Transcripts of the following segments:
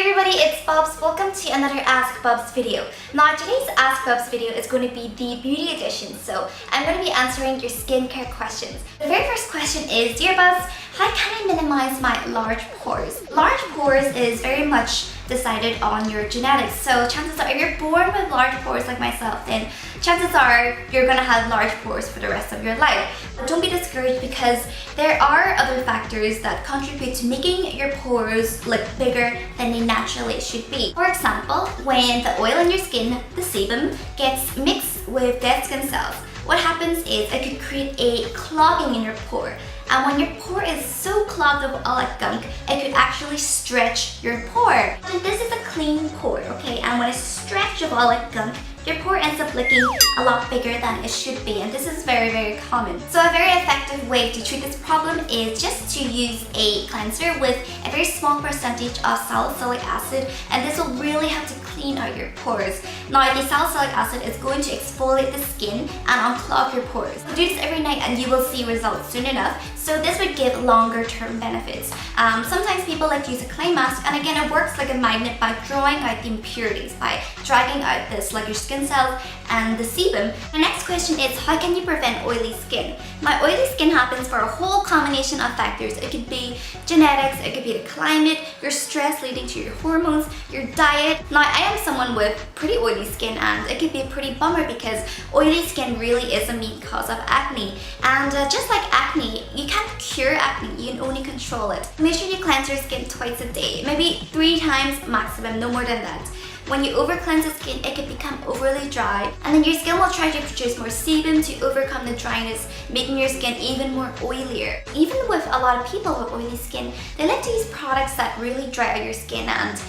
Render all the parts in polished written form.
Hey everybody, it's Bubz. Welcome to another Ask Bubz video. Now today's Ask Bubz video is going to be the beauty edition, so I'm going to be answering your skincare questions. The very first question is, Dear Bubz, how can I minimize my large pores? Large pores is very much decided on your genetics, so chances are if you're born with large pores like myself, then chances are you're gonna have large pores for the rest of your life. But don't be discouraged because there are other factors that contribute to making your pores look bigger than they naturally should be. For example, when the oil in your skin, the sebum, gets mixed with dead skin cells, what happens is it could create a clogging in your pore. And when your pore is so clogged with all that gunk, it could actually stretch your pore. And this is a clean pore, okay? And when it's stretched with all that gunk, your pore ends up looking a lot bigger than it should be, and this is very, very common. So a very effective way to treat this problem is just to use a cleanser with a very small percentage of salicylic acid, and this will really help to clean out your pores. Now, the salicylic acid is going to exfoliate the skin and unclog your pores. So do this every night and you will see results soon enough. So this would give longer term benefits. Sometimes people like to use a clay mask, and again it works like a magnet by drawing out the impurities, by dragging out the sluggish skin cells and the sebum. The next question is, how can you prevent oily skin? My oily skin happens for a whole combination of factors. It could be genetics, it could be the climate, your stress leading to your hormones, your diet. Now I am someone with pretty oily skin, and it could be a pretty bummer because oily skin really is a main cause of acne. And just like acne, you can't cure acne, you can only control it. Make sure you cleanse your skin twice a day, maybe 3 times maximum, no more than that. When you over cleanse the skin, it can become overly dry, and then your skin will try to produce more sebum to overcome the dryness, making your skin even more oilier. Even with a lot of people with oily skin, they like to use products that really dry out your skin, and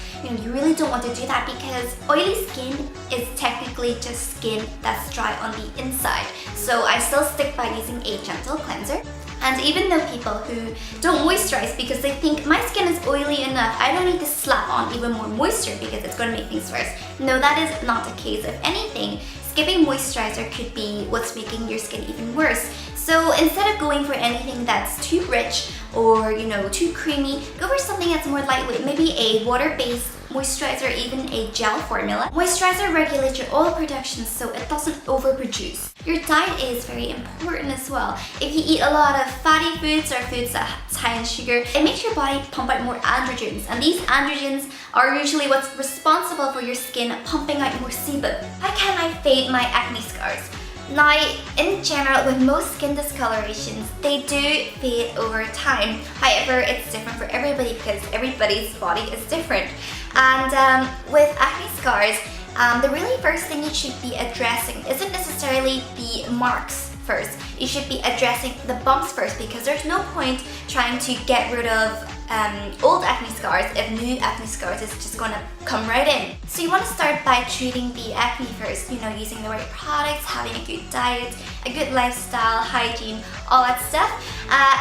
you really don't want to do that because oily skin is technically just skin that's dry on the inside. So I still stick by using a gentle cleanser. And even though people who don't moisturize because they think my skin is oily enough, I don't need to slap on even more moisture because it's going to make things worse. No, that is not the case. If anything, skipping moisturizer could be what's making your skin even worse. So instead of going for anything that's too rich or too creamy, go for something that's more lightweight, maybe a water-based moisturizer, even a gel formula. Moisturizer regulates your oil production so it doesn't overproduce. Your diet is very important as well. If you eat a lot of fatty foods or foods that's high in sugar, it makes your body pump out more androgens, and these androgens are usually what's responsible for your skin pumping out more sebum. How can I fade my acne scars? Now, in general, with most skin discolorations, they do fade over time. However, it's different for everybody because everybody's body is different. And with acne scars, the really first thing you should be addressing isn't necessarily the marks first. You should be addressing the bumps first, because there's no point trying to get rid of old acne scars if new acne scars is just gonna come right in. So you want to start by treating the acne first, using the right products, having a good diet, a good lifestyle, hygiene, all that stuff,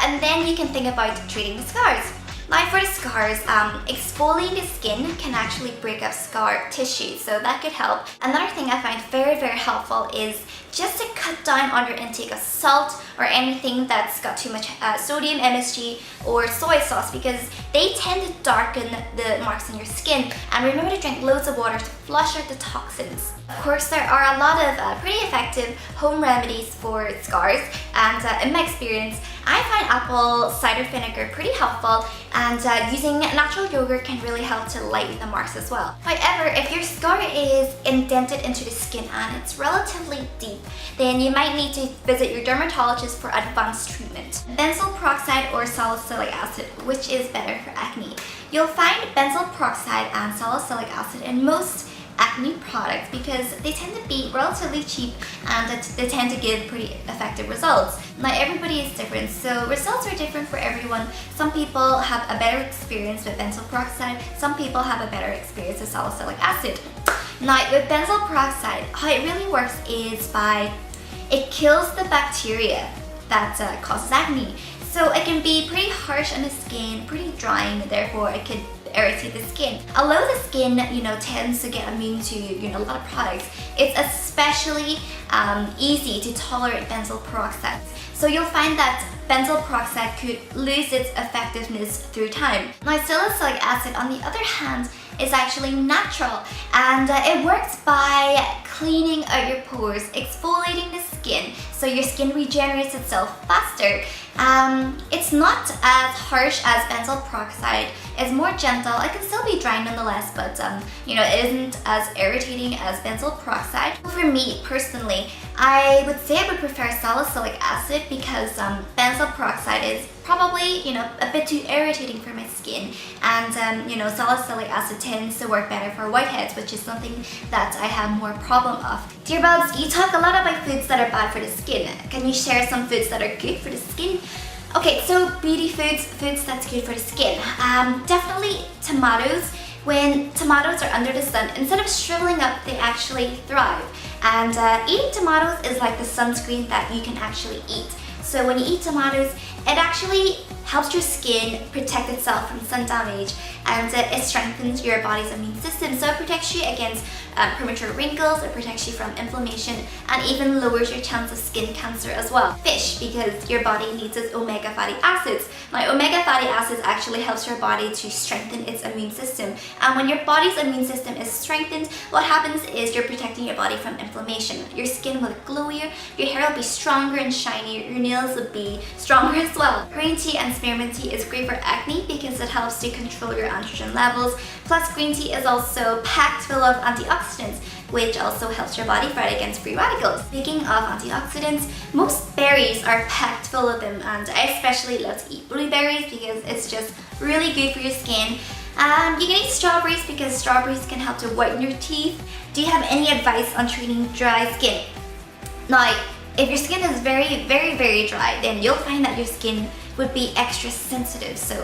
and then you can think about treating the scars. Now for the scars, exfoliating the skin can actually break up scar tissue, so that could help. Another thing I find very, very helpful is just to cut down on your intake of salt or anything that's got too much sodium, MSG, or soy sauce, because they tend to darken the marks on your skin. And remember to drink loads of water to flush out the toxins. Of course, there are a lot of pretty effective home remedies for scars, and in my experience, I find apple cider vinegar pretty helpful, and using natural yogurt can really help to lighten the marks as well. However, if your scar is indented into the skin and it's relatively deep, then you might need to visit your dermatologist for advanced treatment. Benzoyl peroxide or salicylic acid, which is better for acne? You'll find benzoyl peroxide and salicylic acid in most acne products because they tend to be relatively cheap and they tend to give pretty effective results. Now everybody is different, so results are different for everyone. Some people have a better experience with benzoyl peroxide, some people have a better experience with salicylic acid. Now with benzoyl peroxide, how it really works is it kills the bacteria that causes acne. So it can be pretty harsh on the skin, pretty drying, therefore it could irritate the skin. Although the skin, tends to get immune to, a lot of products, it's especially easy to tolerate benzoyl peroxide. So you'll find that benzoyl peroxide could lose its effectiveness through time. Now, salicylic acid, on the other hand, is actually natural, and it works by cleaning out your pores, exfoliating the skin so your skin regenerates itself faster. It's not as harsh as benzoyl peroxide. It's more gentle. It can still be dry nonetheless, but it isn't as irritating as benzoyl peroxide. For me personally, I would say I would prefer salicylic acid because benzoyl peroxide is probably a bit too irritating for my skin, and salicylic acid tends to work better for whiteheads, which is something that I have more problem of. Dear Bubz, you talk a lot about foods that are bad for the skin. Can you share some foods that are good for the skin? Okay, so beauty foods that's good for the skin. Definitely tomatoes. When tomatoes are under the sun, instead of shriveling up, they actually thrive. And eating tomatoes is like the sunscreen that you can actually eat. So when you eat tomatoes, it actually helps your skin protect itself from sun damage, and it strengthens your body's immune system. So it protects you against premature wrinkles, it protects you from inflammation, and even lowers your chance of skin cancer as well. Fish, because your body needs its omega fatty acids. Now, omega fatty acids actually helps your body to strengthen its immune system. And when your body's immune system is strengthened, what happens is you're protecting your body from inflammation. Your skin will glow, your hair will be stronger and shinier, your nails will be stronger as well. Green tea and spearmint tea is great for acne because it helps to control your androgen levels. Plus, green tea is also packed full of antioxidants, which also helps your body fight against free radicals. Speaking of antioxidants, most berries are packed full of them, and I especially love to eat blueberries because it's just really good for your skin. You can eat strawberries because strawberries can help to whiten your teeth. Do you have any advice on treating dry skin? Now, if your skin is very, very, very dry, then you'll find that your skin would be extra sensitive, so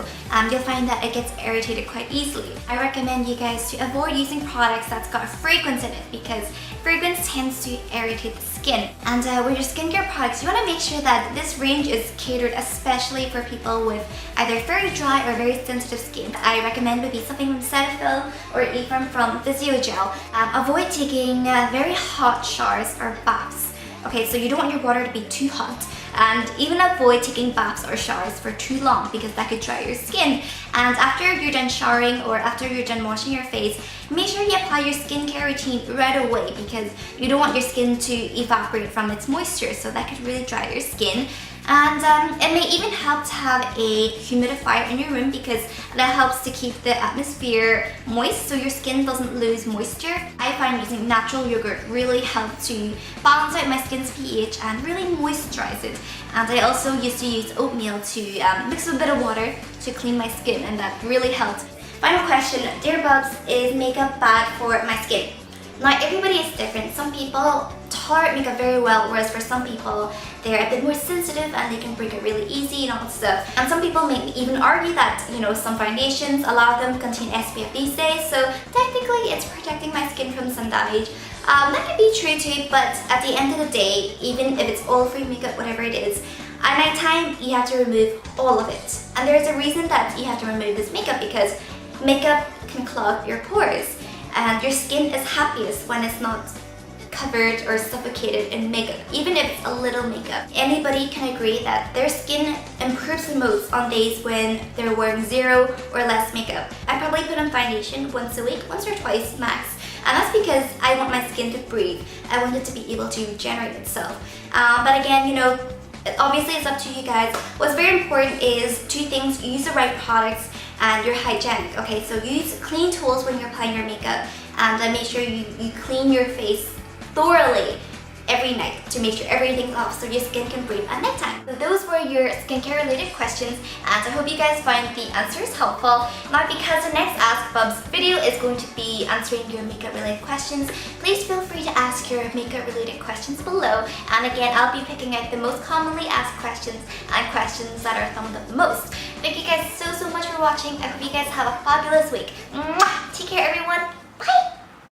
you'll find that it gets irritated quite easily. I recommend you guys to avoid using products that's got fragrance in it because fragrance tends to irritate the skin. And with your skincare products, you want to make sure that this range is catered especially for people with either very dry or very sensitive skin. I recommend maybe something from Cetaphil or even from Physiogel. Avoid taking very hot showers or baths. Okay, so you don't want your water to be too hot, and even avoid taking baths or showers for too long because that could dry your skin. And after you're done showering or after you're done washing your face, make sure you apply your skincare routine right away because you don't want your skin to evaporate from its moisture, so that could really dry your skin. And it may even help to have a humidifier in your room because that helps to keep the atmosphere moist so your skin doesn't lose moisture. I find using natural yogurt really helps to balance out my skin's pH and really moisturize it. And I also used to use oatmeal to mix with a bit of water to clean my skin, and that really helped. Final question, dear Bubz, is makeup bad for my skin? Now, everybody is different. Some people tolerate makeup very well, whereas for some people, they're a bit more sensitive and they can break it really easy and all that stuff. And some people may even argue that, some foundations, a lot of them contain SPF these days, so technically it's protecting my skin from sun damage. That can be true too, but at the end of the day, even if it's oil-free makeup, whatever it is, at night time, you have to remove all of it. And there's a reason that you have to remove this makeup because makeup can clog your pores. And your skin is happiest when it's not covered or suffocated in makeup, even if it's a little makeup. Anybody can agree that their skin improves the most on days when they're wearing 0 or less makeup. I probably put on foundation once a week, once or twice max. And that's because I want my skin to breathe. I want it to be able to regenerate itself. But again, obviously it's up to you guys. What's very important is 2 things: use the right products and you're hygienic. Okay, so use clean tools when you're applying your makeup, and make sure you clean your face thoroughly every night to make sure everything's off so your skin can breathe at nighttime. So those were your skincare related questions, and I hope you guys find the answers helpful. Now, because the next Ask Bubz video is going to be answering your makeup related questions, please feel free to ask your makeup related questions below. And again, I'll be picking out the most commonly asked questions and questions that are thumbed up the most. Thank you guys so much for watching. I hope you guys have a fabulous week. Mwah! Take care, everyone. Bye!